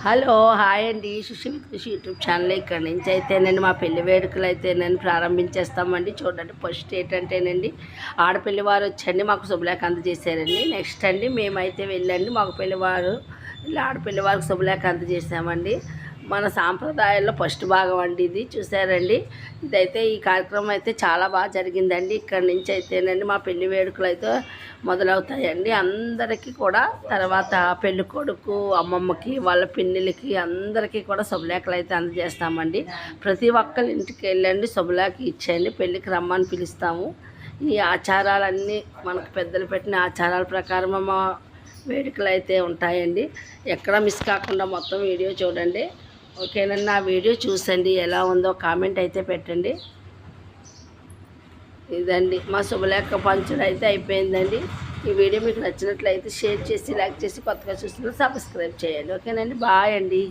Hello hi అండి. Sushee with కృషి YouTube channel ఇక్కడ నుంచి అయితేనండి మా పెళ్లి వేడుకలు అయితేనండి ప్రారంభించేస్తామండి. చూడండి, ఫస్ట్ ఏంటంటేనండి ఆడపిల్లి వారు వచ్చండి మాకు శుభలేఖ అందజేశారండి. నెక్స్ట్ అండి మేమైతే వెళ్ళండి మాకు పెళ్లివారు ఇలా ఆడపిల్లి వారికి శుభలేఖ అందజేసామండి. మన సాంప్రదాయాల్లో ఫస్ట్ భాగం అండి ఇది. చూసారండి, ఇదైతే ఈ కార్యక్రమం అయితే చాలా బాగా జరిగిందండి. ఇక్కడ నుంచి అయితేనండి మా పెళ్లి వేడుకలు అయితే మొదలవుతాయండి. అందరికీ కూడా తర్వాత పెళ్ళి కొడుకు అమ్మమ్మకి వాళ్ళ పిన్నిలకి అందరికీ కూడా శుభలేఖలు అయితే అందజేస్తామండి. ప్రతి ఒక్కరి ఇంటికి వెళ్ళండి శుభలేఖ ఇచ్చేయండి, పెళ్ళికి రమ్మని పిలుస్తాము. ఈ ఆచారాలన్నీ మనకు పెద్దలు పెట్టిన ఆచారాల ప్రకారం మా వేడుకలు అయితే ఉంటాయండి. ఎక్కడ మిస్ కాకుండా మొత్తం వీడియో చూడండి. ఓకేనండి, నా వీడియో చూసండి, ఎలా ఉందో కామెంట్ అయితే పెట్టండి. ఇదండి మా శుభలేఖ పంచుడు అయితే అయిపోయిందండి. ఈ వీడియో మీకు నచ్చినట్లయితే షేర్ చేసి లైక్ చేసి కొత్తగా చూస్తున్నారు సబ్స్క్రైబ్ చేయండి. ఓకేనండి, బాయ్ అండి.